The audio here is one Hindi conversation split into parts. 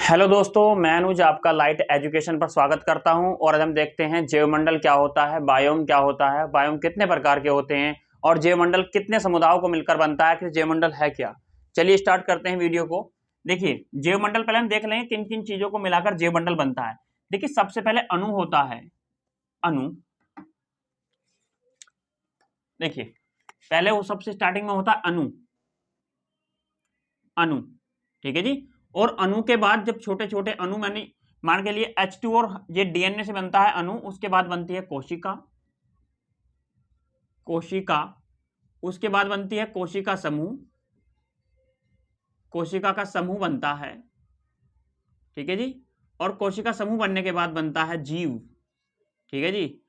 हेलो दोस्तों, मैं अनुज आपका लाइट एजुकेशन पर स्वागत करता हूं। और आज हम देखते हैं जैवमंडल क्या होता है, बायोम क्या होता है, बायोम कितने प्रकार के होते हैं और जैवमंडल कितने समुदायों को मिलकर बनता है कि जैवमंडल है क्या। चलिए स्टार्ट करते हैं वीडियो को। देखिए जैवमंडल पहले हम देख लेंगे किन किन चीजों को मिलाकर जैवमंडल बनता है। देखिए सबसे पहले अणु होता है। अणु, देखिए पहले वो सबसे स्टार्टिंग में होता है अणु। अणु, ठीक है जी। और अणु के बाद जब छोटे छोटे अणु मान के लिए H2 और ये डीएनए से बनता है अणु, उसके बाद बनती है कोशिका। कोशिका, उसके बाद बनती है कोशिका समूह। कोशिका का समूह बनता है, ठीक है जी। और कोशिका समूह बनने के बाद बनता है जीव, ठीक है जी।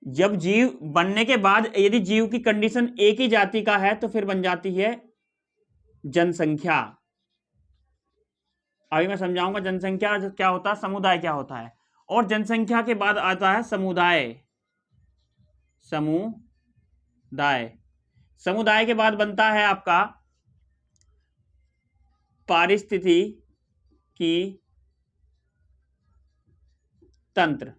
जब जीव बनने के बाद यदि जीव की कंडीशन एक ही जाति का है तो फिर बन जाती है जनसंख्या। अभी मैं समझाऊंगा जनसंख्या क्या होता है, समुदाय क्या होता है। और जनसंख्या के बाद आता है समुदाय। समुदाय, समुदाय के बाद बनता है आपका पारिस्थितिकी तंत्र,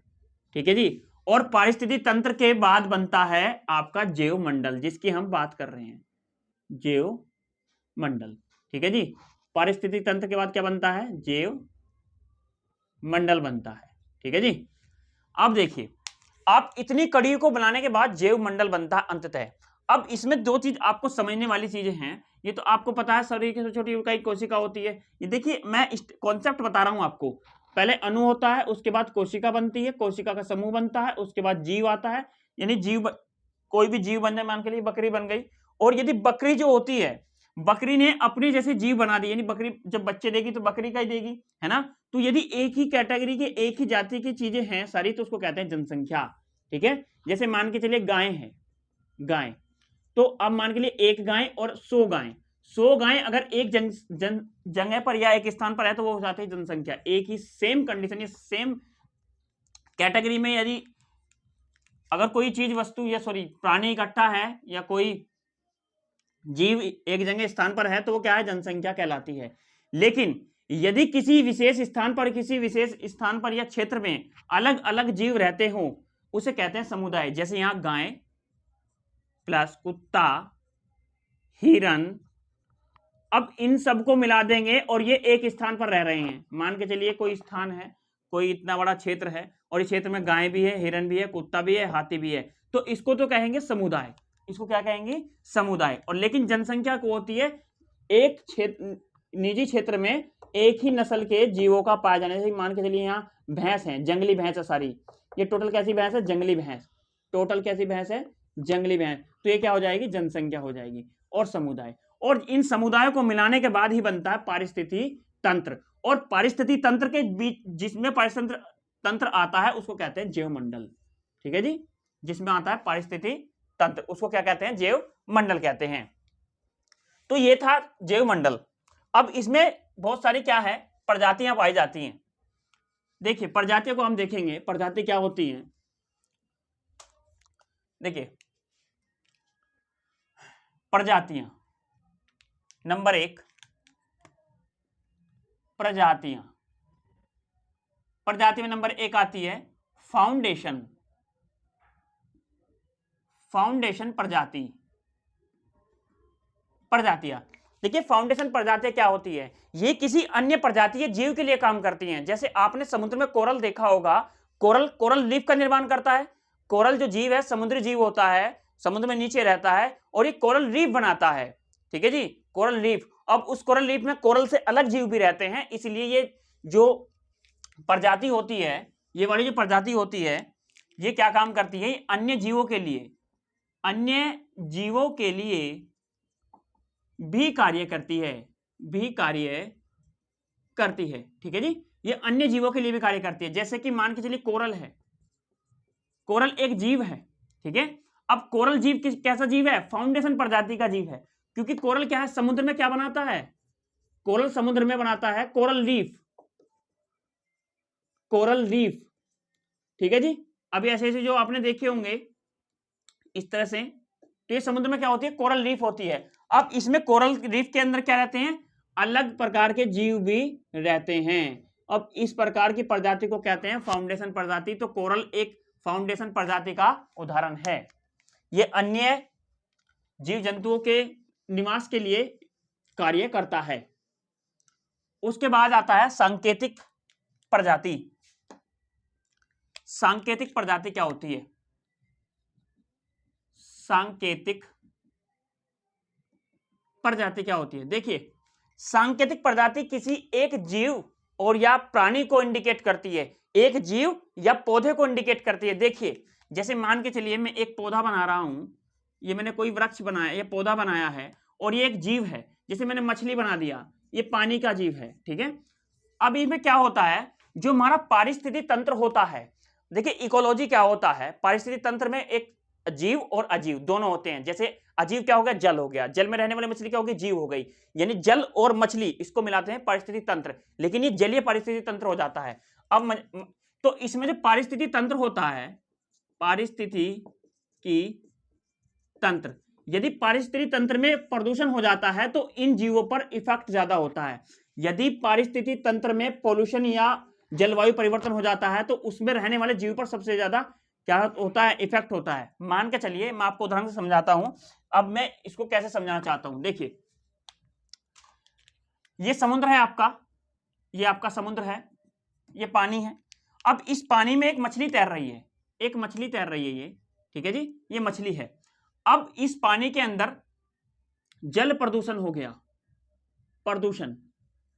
ठीक है जी। और पारिस्थितिकी तंत्र के बाद बनता है आपका जैवमंडल, जिसकी हम बात कर रहे हैं, जैवमंडल, ठीक है जी। पारिस्थितिकी तंत्र के बाद क्या बनता है, जैवमंडल बनता है, ठीक है जी। अब देखिए, आप इतनी कड़ी को बनाने के बाद जैवमंडल बनता है अंततः। अब इसमें दो चीज आपको समझने वाली चीजें हैं। ये तो आपको पता है शरीर की छोटी इकाई कोशिका होती है। ये देखिए मैं कॉन्सेप्ट बता रहा हूं आपको। पहले अणु होता है, उसके बाद कोशिका बनती है, कोशिका का समूह बनता है, उसके बाद जीव आता है। यानी जीव, कोई भी जीव बन जाए, मान के लिए बकरी बन गई। और यदि बकरी जो होती है, बकरी ने अपनी जैसी जीव बना दी, यानी बकरी जब बच्चे देगी तो बकरी का ही देगी, है ना। तो यदि एक ही कैटेगरी के एक ही जाति की चीजें हैं सारी, तो उसको कहते हैं जनसंख्या, ठीक है। जैसे मान के चलिए गाय है, गाय, तो अब मान के लिए एक गाय और 100 गाय, 100 गाय अगर एक जगह पर या एक स्थान पर है तो वो हो जाती है जनसंख्या। एक ही सेम कंडीशन, सेम कैटेगरी में यदि अगर कोई चीज वस्तु या सॉरी प्राणी इकट्ठा है या कोई जीव एक जगह स्थान पर है तो वो क्या है, जनसंख्या कहलाती है। लेकिन यदि किसी विशेष स्थान पर, किसी विशेष स्थान पर या क्षेत्र में अलग अलग जीव रहते हो, उसे कहते हैं समुदाय। जैसे यहां गाय प्लस कुत्ता, हिरन, अब इन सबको मिला देंगे और ये एक स्थान पर रह रहे हैं। मान के चलिए कोई स्थान है, कोई इतना बड़ा क्षेत्र है और इस क्षेत्र में गाय भी है, हिरन भी है, कुत्ता भी है, हाथी भी है, तो इसको तो कहेंगे समुदाय। इसको क्या कहेंगे, समुदाय। और लेकिन जनसंख्या को होती है एक क्षेत्र, निजी क्षेत्र में एक ही नस्ल के जीवों का पाया जाने। जैसे मान के चलिए यहाँ भैंस है, जंगली भैंस है सारी। ये टोटल कैसी भैंस है, जंगली भैंस। टोटल कैसी भैंस है, जंगली भैंस। तो ये क्या हो जाएगी, जनसंख्या हो जाएगी। और समुदाय, और इन समुदायों को मिलाने के बाद ही बनता है पारिस्थितिकी तंत्र। और पारिस्थितिकी तंत्र के बीच जिसमें पारिस्थितिकी तंत्र आता है उसको कहते हैं जैवमंडल, ठीक है जी। जिसमें आता है पारिस्थितिकी तंत्र उसको क्या कहते हैं, जैवमंडल कहते हैं। तो ये था जैवमंडल। अब इसमें बहुत सारी क्या है, प्रजातियां पाई जाती हैं। देखिए प्रजातियों को हम देखेंगे, प्रजाति क्या होती हैं। देखिए प्रजातियां, नंबर 1 प्रजातियां। प्रजाति में नंबर 1 आती है फाउंडेशन। फाउंडेशन प्रजाति, प्रजातियां। देखिए फाउंडेशन प्रजातियां क्या होती है, ये किसी अन्य प्रजातीय जीव के लिए काम करती हैं। जैसे आपने समुद्र में कोरल देखा होगा, कोरल कोरल रीफ का निर्माण करता है। कोरल जो जीव है, समुद्री जीव होता है, समुद्र में नीचे रहता है और ये कोरल रीफ बनाता है, ठीक है जी, कोरल रीफ। अब उस कोरल रीफ में कोरल से अलग जीव भी रहते हैं, इसलिए ये जो प्रजाति होती है, ये वाली जो प्रजाति होती है, ये क्या काम करती है, अन्य जीवों के लिए, अन्य जीवों के लिए भी कार्य करती है, भी कार्य करती है, ठीक है जी। ये अन्य जीवों के लिए भी कार्य करती है। जैसे कि मान के चलिए कोरल है, कोरल एक जीव है, ठीक है। अब कोरल जीव कैसा जीव है, फाउंडेशन प्रजाति का जीव है। क्योंकि कोरल क्या है, समुद्र में क्या बनाता है, कोरल समुद्र में बनाता है कोरल रीफ, कोरल रीफ, ठीक है जी। अभी ऐसे ऐसे जो आपने देखे होंगे इस तरह से, तो ये समुद्र में क्या होती है, कोरल रीफ होती है। अब इसमें कोरल रीफ के अंदर क्या रहते हैं, अलग प्रकार के जीव भी रहते हैं। अब इस प्रकार की प्रजाति को कहते हैं फाउंडेशन प्रजाति। तो कोरल एक फाउंडेशन प्रजाति का उदाहरण है। ये अन्य जीव जंतुओं के निवास के लिए कार्य करता है। उसके बाद आता है सांकेतिक प्रजाति। सांकेतिक प्रजाति क्या होती है? सांकेतिक प्रजाति क्या होती है? देखिए, सांकेतिक प्रजाति किसी एक जीव और या प्राणी को इंडिकेट करती है, एक जीव या पौधे को इंडिकेट करती है। देखिए, जैसे मान के चलिए मैं एक पौधा बना रहा हूं, ये मैंने कोई वृक्ष बनाया, ये पौधा बनाया है, और ये एक जीव है। जैसे मैंने मछली बना दिया, ये पानी का जीव है, ठीक है। अब इसमें क्या होता है, जो हमारा पारिस्थितिक तंत्र होता है, देखिए इकोलॉजी क्या होता है, पारिस्थितिक तंत्र में एक जीव और अजीव दोनों होते हैं। जैसे अजीव क्या हो गया, जल हो गया, जल में रहने वाली मछली क्या होगी, जीव हो गई, यानी जल और मछली इसको मिलाते हैं पारिस्थितिक तंत्र, लेकिन ये जलीय पारिस्थितिक तंत्र हो जाता है। अब तो इसमें जो पारिस्थितिक तंत्र होता है, पारिस्थितिकी तंत्र, यदि पारिस्थितिक तंत्र में प्रदूषण हो जाता है तो इन जीवों पर इफेक्ट ज्यादा होता है। यदि पारिस्थितिक तंत्र में पोल्यूशन या जलवायु परिवर्तन हो जाता है तो उसमें रहने वाले जीव पर सबसे ज्यादा क्या होता है, इफेक्ट होता है। मान के चलिए, मैं आपको उदाहरण से समझाता हूं। अब मैं इसको कैसे समझाना चाहता हूं, देखिए, ये समुद्र है आपका, ये आपका समुद्र है, ये पानी है। अब इस पानी में एक मछली तैर रही है, एक मछली तैर रही है, ये ठीक है जी, ये मछली है। अब इस पानी के अंदर जल प्रदूषण हो गया, प्रदूषण,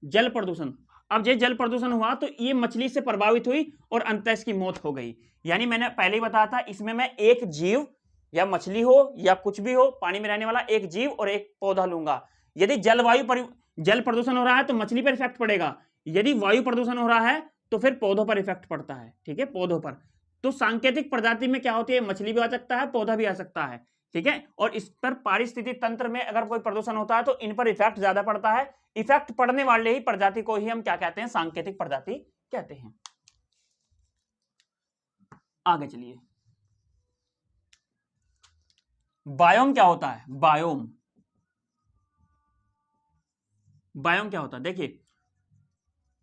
जल प्रदूषण। अब ये जल प्रदूषण हुआ तो ये मछली से प्रभावित हुई और अंततः इसकी मौत हो गई। यानी मैंने पहले ही बताया था, इसमें मैं एक जीव या मछली हो या कुछ भी हो, पानी में रहने वाला एक जीव और एक पौधा लूंगा। यदि जल प्रदूषण हो रहा है तो मछली पर इफेक्ट पड़ेगा, यदि वायु प्रदूषण हो रहा है तो फिर पौधों पर इफेक्ट पड़ता है, ठीक है, पौधों पर। तो सांकेतिक प्रजाति में क्या होती है, मछली भी आ सकता है, पौधा भी आ सकता है, ठीक है। और इस पर पारिस्थितिक तंत्र में अगर कोई प्रदूषण होता है तो इन पर इफेक्ट ज्यादा पड़ता है। इफेक्ट पड़ने वाले ही प्रजाति को ही हम क्या कहते हैं, सांकेतिक प्रजाति कहते हैं। आगे चलिए, बायोम क्या होता है, बायोम, बायोम क्या होता है, देखिए,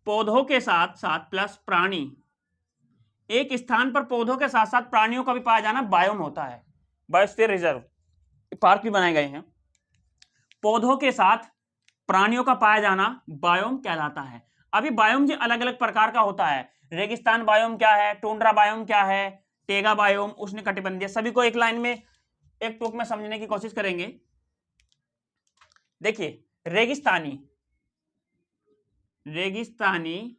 पौधों के साथ साथ प्लस प्राणी, एक स्थान पर पौधों के साथ साथ प्राणियों का भी पाया जाना बायोम होता है। बायोस्फीयर रिजर्व, पार्क भी बनाए गए हैं। पौधों के साथ प्राणियों का पाया जाना बायोम कहलाता है। अभी बायोम जो अलग अलग प्रकार का होता है, रेगिस्तान बायोम क्या है, टुंड्रा बायोम क्या है, टेगा बायोम, उष्णकटिबंधीय, सभी को एक लाइन में एक टूक में समझने की कोशिश करेंगे। देखिए, रेगिस्तानी, रेगिस्तानी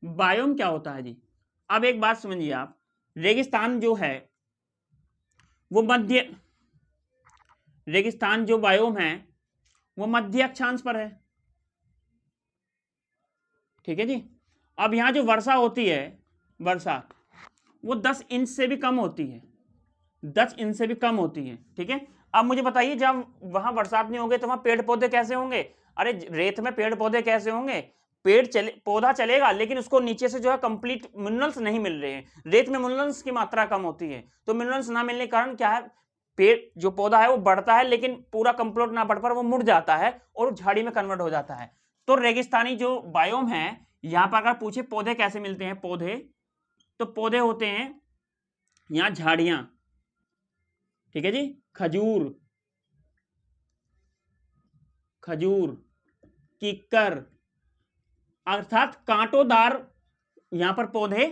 बायोम क्या होता है जी। अब एक बात समझिए आप, रेगिस्तान जो है वो मध्य, रेगिस्तान जो बायोम है वो मध्य अक्षांश पर है, ठीक है जी। अब यहां जो वर्षा होती है, वर्षा वो 10 इंच से भी कम होती है, 10 इंच से भी कम होती है, ठीक है। अब मुझे बताइए, जब वहां बरसात नहीं होगी तो वहां पेड़ पौधे कैसे होंगे? अरे रेत में पेड़ पौधे कैसे होंगे? पौधा चलेगा लेकिन उसको नीचे से जो है कंप्लीट मिनरल्स नहीं मिल रहे हैं, रेत में मिनरल्स की मात्रा कम होती है, तो मिनरल्स ना मिलने के कारण क्या है, पेड़ जो पौधा है वो बढ़ता है लेकिन पूरा कंप्लीट ना बढ़ पर वो मुड़ जाता है और झाड़ी में कन्वर्ट हो जाता है। तो रेगिस्तानी जो बायोम है, यहां पर अगर पूछे पौधे कैसे मिलते हैं, पौधे, तो पौधे होते हैं यहां झाड़ियां, ठीक है जी, खजूर, खजूर, किक्कर, अर्थात कांटोदार यहां पर पौधे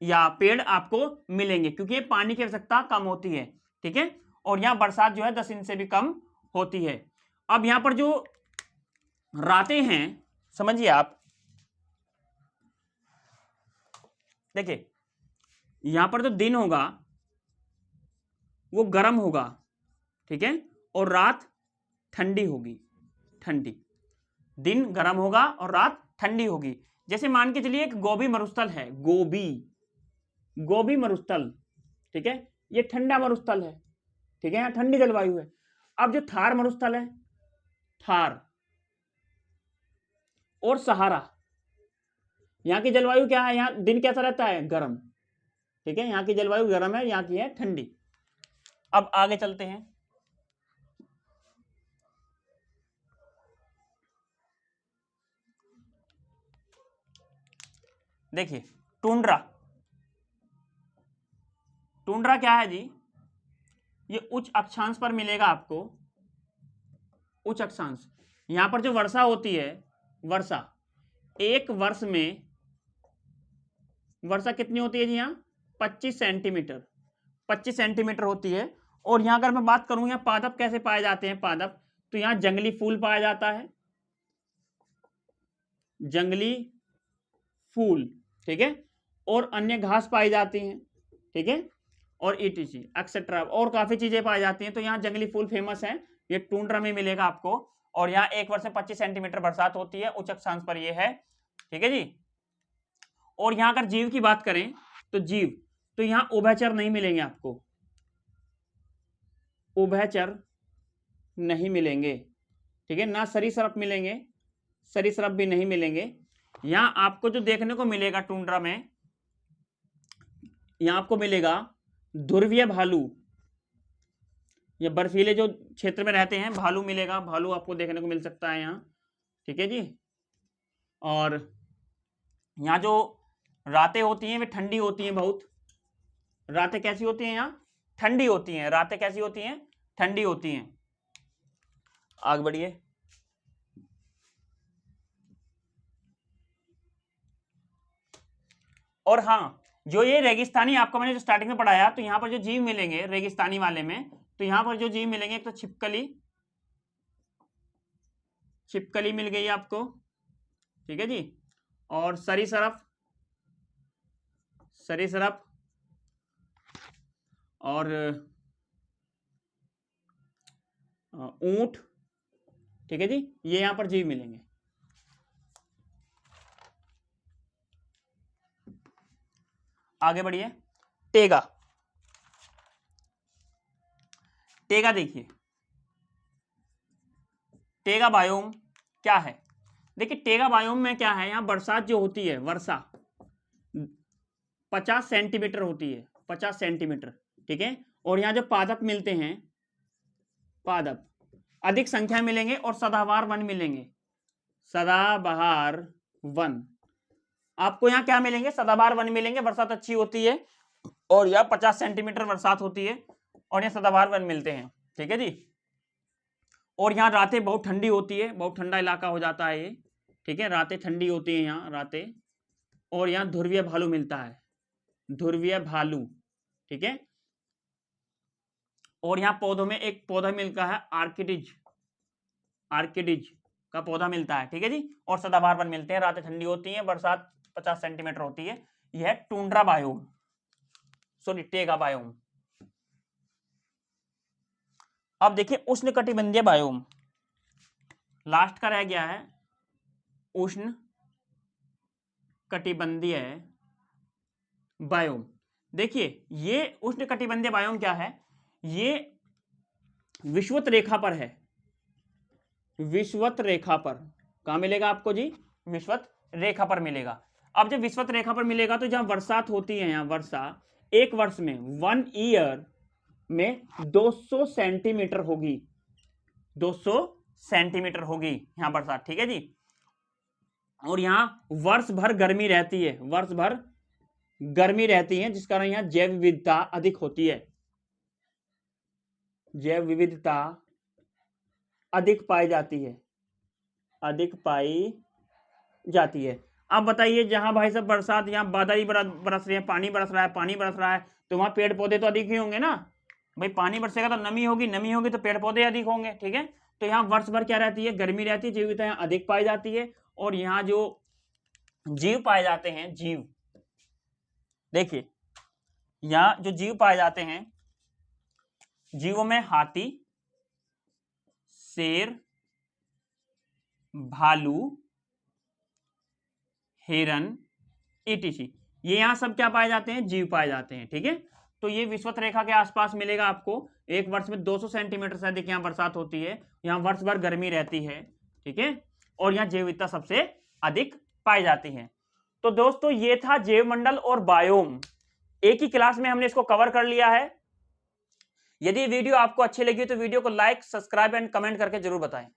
या पेड़ आपको मिलेंगे क्योंकि पानी की आवश्यकता कम होती है, ठीक है। और यहां बरसात जो है 10 इंच से भी कम होती है। अब यहां पर जो रातें हैं, समझिए आप, देखिए, यहां पर जो दिन होगा वो गर्म होगा, ठीक है, और रात ठंडी होगी, ठंडी, दिन गर्म होगा और रात ठंडी होगी। जैसे मान के चलिए एक गोबी मरुस्थल है, गोबी, गोबी मरुस्थल, ठीक है, ये ठंडा मरुस्थल है, ठीक है, यहाँ ठंडी जलवायु है। अब जो थार मरुस्थल है, थार और सहारा, यहाँ की जलवायु क्या है, यहाँ दिन कैसा रहता है, गर्म, ठीक है, यहाँ की जलवायु गर्म है, यहाँ की है ठंडी। अब आगे चलते हैं, देखिए टुंड्रा, टुंड्रा क्या है जी, ये उच्च अक्षांश पर मिलेगा आपको, उच्च अक्षांश। यहां पर जो वर्षा होती है, वर्षा एक वर्ष में वर्षा कितनी होती है जी, यहाँ 25 सेंटीमीटर, 25 सेंटीमीटर होती है। और यहां अगर मैं बात करूं यहाँ पादप कैसे पाए जाते हैं, पादप तो यहाँ जंगली फूल पाया जाता है, जंगली फूल, ठीक है, और अन्य घास पाई जाती हैं, ठीक है, और ईटीसी एक्सेट्रा और काफी चीजें पाई जाती हैं। तो यहाँ जंगली फूल फेमस है, ये टुंड्रा में मिलेगा आपको। और यहाँ एक वर्ष में 25 सेंटीमीटर बरसात होती है, उच्च अक्षांश पर ये है, ठीक है जी। और यहाँ अगर जीव की बात करें तो जीव, तो यहाँ उभयचर नहीं मिलेंगे आपको, उभयचर नहीं मिलेंगे, ठीक है, ना सरीसृप मिलेंगे, सरीसृप भी नहीं मिलेंगे। यहाँ आपको जो देखने को मिलेगा टुंड्रा में, यहाँ आपको मिलेगा ध्रुवीय भालू, या बर्फीले जो क्षेत्र में रहते हैं भालू मिलेगा, भालू आपको देखने को मिल सकता है यहाँ, ठीक है जी। और यहाँ जो रातें होती हैं वे ठंडी होती हैं बहुत, रातें कैसी होती हैं यहाँ, ठंडी होती हैं, रातें कैसी होती हैं, ठंडी होती हैं। आगे बढ़िए, और हाँ जो ये रेगिस्तानी आपको मैंने जो स्टार्टिंग में पढ़ाया, तो यहाँ पर जो जीव मिलेंगे रेगिस्तानी वाले में, तो यहाँ पर जो जीव मिलेंगे एक तो छिपकली, छिपकली मिल गई आपको, ठीक है जी, और सरीसृप, सरीसृप, और ऊंट, ठीक है जी, ये यहां पर जीव मिलेंगे। आगे बढ़िए, टेगा, टेगा देखिए, टेगा बायोम क्या है, देखिए टेगा बायोम में क्या है, यहां बरसात जो होती है, वर्षा 50 सेंटीमीटर होती है, 50 सेंटीमीटर, ठीक है। और यहाँ जो पादप मिलते हैं, पादप अधिक संख्या मिलेंगे, और सदाबहार वन मिलेंगे, सदाबहार वन आपको यहाँ क्या मिलेंगे, सदाबहार वन मिलेंगे, बरसात अच्छी होती है, और यहाँ 50 सेंटीमीटर बरसात होती है, और यहाँ सदाबहार वन मिलते हैं, ठीक है जी। और यहाँ रातें बहुत ठंडी होती है, बहुत ठंडा इलाका हो जाता है ये, ठीक है, रातें ठंडी होती है यहाँ रातें। और यहाँ ध्रुवीय भालू मिलता है, ध्रुवीय भालू, ठीक है। और यहाँ पौधों में एक पौधा मिलता है आर्किडिज, आर्किडिज का पौधा मिलता है, ठीक है जी। और सदाबहार वन मिलते हैं, रातें ठंडी होती हैं, बरसात 50 सेंटीमीटर होती है। यह tundra biome, sorry Tega biome. अब देखिए उष्ण कटिबंधीय बायोम, लास्ट का रह गया है उष्ण कटिबंधीय बायोम। देखिए ये उष्ण कटिबंधीय बायोम क्या है, ये विषुवत रेखा पर है, विषुवत रेखा पर, कहां मिलेगा आपको जी, विषुवत रेखा पर मिलेगा। अब जब विषुवत रेखा पर मिलेगा तो जहां बरसात होती है, यहाँ वर्षा एक वर्ष में 1 ईयर में 200 सेंटीमीटर होगी, 200 सेंटीमीटर होगी यहां बरसात, ठीक है जी। और यहां वर्ष भर गर्मी रहती है, वर्ष भर गर्मी रहती है, जिस कारण यहां जैव विविधता अधिक होती है, जैव विविधता अधिक पाई जाती है, अधिक पाई जाती है। अब बताइए जहां भाई साहब बरसात, यहाँ बादल ही बरस रहे हैं, पानी बरस रहा है, पानी बरस रहा है, तो वहां पेड़ पौधे तो अधिक ही होंगे ना भाई, पानी बरसेगा तो नमी होगी, नमी होगी तो पेड़ पौधे अधिक होंगे, ठीक है। तो यहाँ वर्ष भर क्या रहती है, गर्मी रहती है, जैव विविधता यहाँ अधिक पाई जाती है। और यहाँ जो जीव पाए जाते हैं, जीव देखिए यहाँ जो जीव पाए जाते हैं, जीवों में हाथी, शेर, भालू, हिरन, ईटीसी, ये यहां सब क्या पाए जाते हैं, जीव पाए जाते हैं, ठीक है। तो ये विषुवत रेखा के आसपास मिलेगा आपको, एक वर्ष में 200 सेंटीमीटर से अधिक यहाँ बरसात होती है, यहाँ वर्ष भर गर्मी रहती है, ठीक है। और यहाँ जैव विविधता सबसे अधिक पाई जाती है। तो दोस्तों ये था जैव मंडल और बायोम, एक ही क्लास में हमने इसको कवर कर लिया है। यदि वीडियो आपको अच्छी लगी तो वीडियो को लाइक, सब्सक्राइब एंड कमेंट करके जरूर बताएं।